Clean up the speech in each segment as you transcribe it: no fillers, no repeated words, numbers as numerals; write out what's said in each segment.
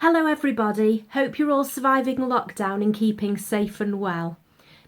Hello everybody, hope you're all surviving lockdown and keeping safe and well.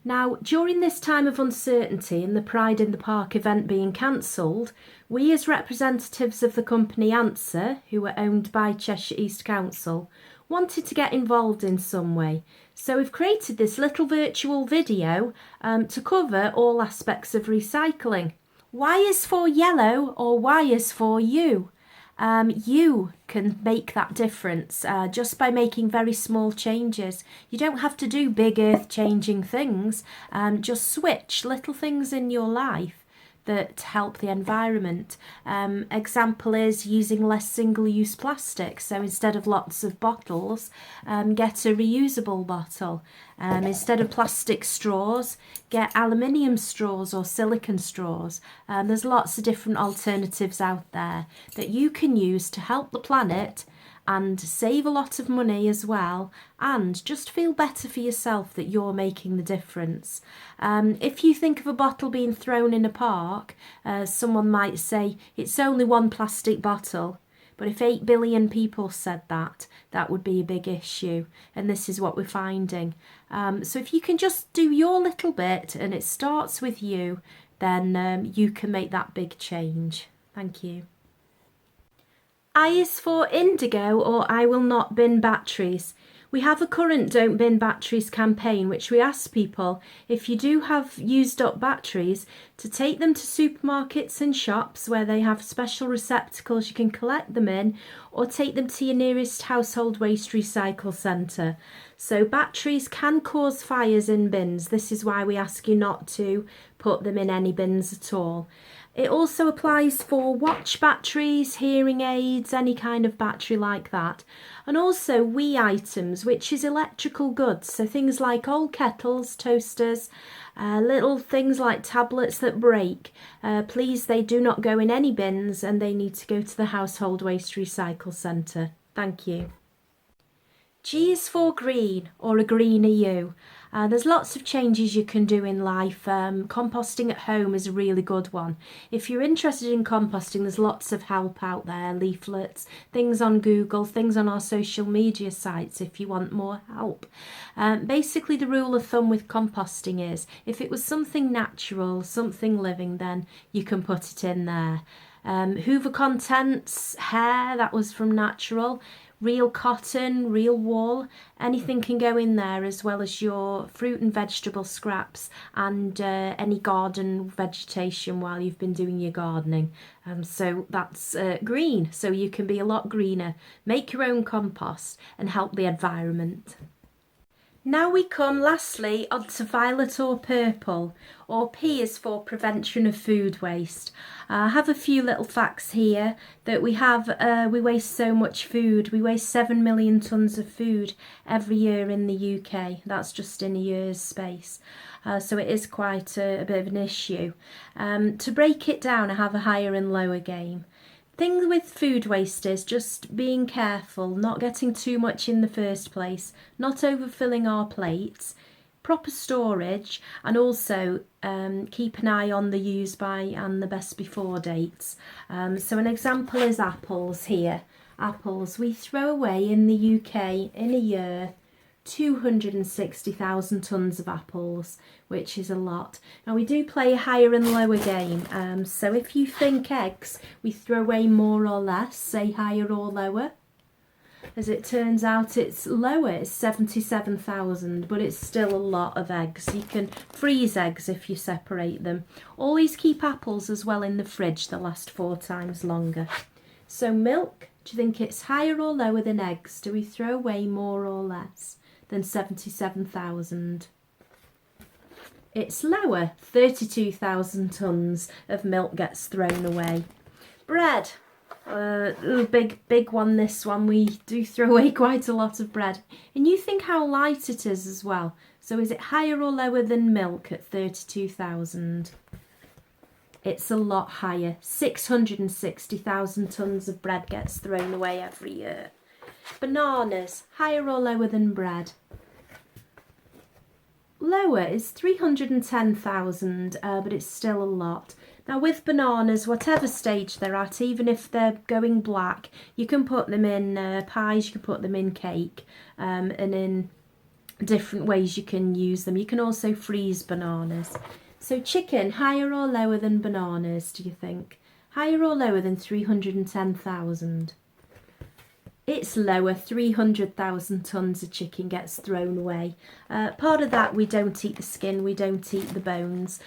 Now, during this time of uncertainty and the Pride in the Park event being cancelled, we as representatives of the company Ansa, who are owned by Cheshire East Council, wanted to get involved in some way. So we've created this little virtual video to cover all aspects of recycling. Y is for yellow or Y is for you. You can make that difference just by making very small changes. You don't have to do big earth-changing things, just switch little things in your life that help the environment. Example is using less single-use plastic. So instead of lots of bottles, get a reusable bottle. Instead of plastic straws, get aluminium straws or silicone straws. There's lots of different alternatives out there that you can use to help the planet and save a lot of money as well, and just feel better for yourself that you're making the difference. If you think of a bottle being thrown in a park, someone might say it's only one plastic bottle. But if 8 billion people said that, that would be a big issue. And this is what we're finding. So if you can just do your little bit and it starts with you, then you can make that big change. Thank you. I is for indigo or I will not bin batteries. We have a current Don't Bin Batteries campaign which we ask people, if you do have used up batteries, to take them to supermarkets and shops where they have special receptacles you can collect them in, or take them to your nearest household waste recycle centre. So batteries can cause fires in bins. This is why we ask you not to put them in any bins at all. It also applies for watch batteries, hearing aids, any kind of battery like that. And also wee items, which is electrical goods. So things like old kettles, toasters, little things like tablets that break. Please, they do not go in any bins and they need to go to the household waste recycle centre. Thank you. G is for green or a greener you. There's lots of changes you can do in life. Composting at home is a really good one. If you're interested in composting, there's lots of help out there, leaflets, things on Google, things on our social media sites if you want more help. Basically, the rule of thumb with composting is if it was something natural, something living, then you can put it in there. Hoover Contents, hair, that was from natural. Real cotton, real wool, anything can go in there, as well as your fruit and vegetable scraps and any garden vegetation while you've been doing your gardening. So that's green, so you can be a lot greener, make your own compost and help the environment. Now we come lastly onto violet or purple, or P is for prevention of food waste. I have a few little facts here that we waste so much food. We waste 7 million tonnes of food every year in the UK. That's just in a year's space. So it is quite a bit of an issue. To break it down, I have a higher and lower game. Thing with food waste is just being careful, not getting too much in the first place, not overfilling our plates, proper storage, and also keep an eye on the use by and the best before dates. So an example is apples here. Apples, we throw away in the UK in a year 260,000 tonnes of apples, which is a lot. Now we do play a higher and lower game, so if you think eggs, we throw away more or less, say higher or lower. As it turns out, it's lower, it's 77,000, but it's still a lot of eggs. You can freeze eggs if you separate them. Always keep apples as well in the fridge, they'll last 4 times longer. So milk, do you think it's higher or lower than eggs? Do we throw away more or less than 77,000? It's lower, 32,000 tonnes of milk gets thrown away. Bread, big one this one, we do throw away quite a lot of bread. And you think how light it is as well. So is it higher or lower than milk at 32,000? It's a lot higher, 660,000 tonnes of bread gets thrown away every year. Bananas, higher or lower than bread? Lower is 310,000, but it's still a lot. Now with bananas, whatever stage they're at, even if they're going black, you can put them in pies, you can put them in cake, and in different ways you can use them. You can also freeze bananas. So chicken, higher or lower than bananas, do you think? Higher or lower than 310,000? It's lower, 300,000 tonnes of chicken gets thrown away. Part of that, we don't eat the skin, we don't eat the bones.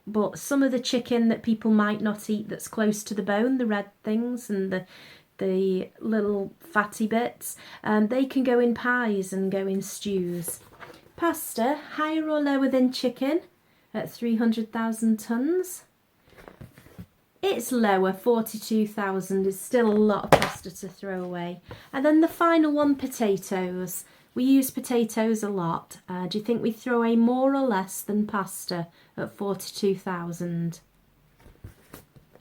But some of the chicken that people might not eat that's close to the bone, the red things and the little fatty bits, they can go in pies and go in stews. Pasta, higher or lower than chicken at 300,000 tonnes? It's lower, 42,000 is still a lot of pasta to throw away. And then the final one, potatoes. We use potatoes a lot. Do you think we throw away more or less than pasta at 42,000?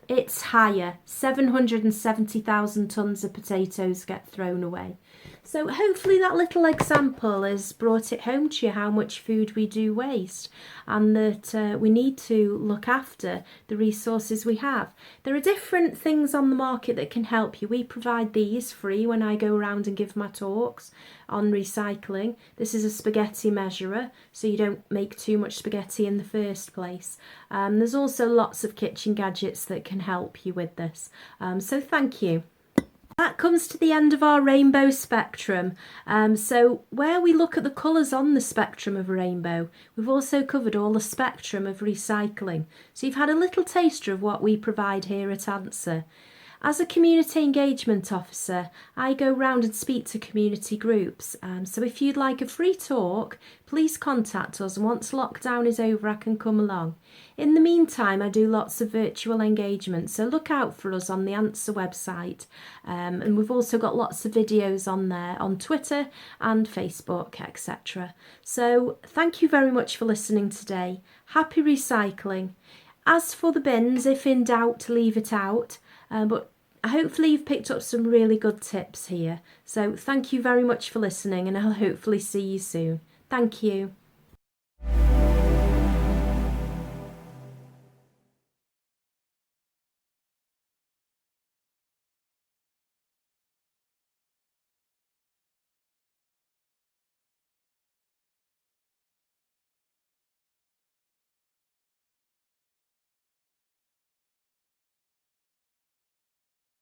It's higher, 770,000 tonnes of potatoes get thrown away. So hopefully that little example has brought it home to you how much food we do waste, and that we need to look after the resources we have. There are different things on the market that can help you. We provide these free when I go around and give my talks on recycling. This is a spaghetti measurer, so you don't make too much spaghetti in the first place. There's also lots of kitchen gadgets that can help you with this. So thank you. That comes to the end of our rainbow spectrum. So where we look at the colours on the spectrum of a rainbow, we've also covered all the spectrum of recycling. So you've had a little taster of what we provide here at Ansa. As a community engagement officer, I go round and speak to community groups. So if you'd like a free talk, please contact us, and once lockdown is over I can come along. In the meantime, I do lots of virtual engagement, so look out for us on the Ansa website. And we've also got lots of videos on there, on Twitter and Facebook, etc. So thank you very much for listening today. Happy recycling. As for the bins, if in doubt, leave it out. But hopefully you've picked up some really good tips here. So thank you very much for listening, and I'll hopefully see you soon. Thank you.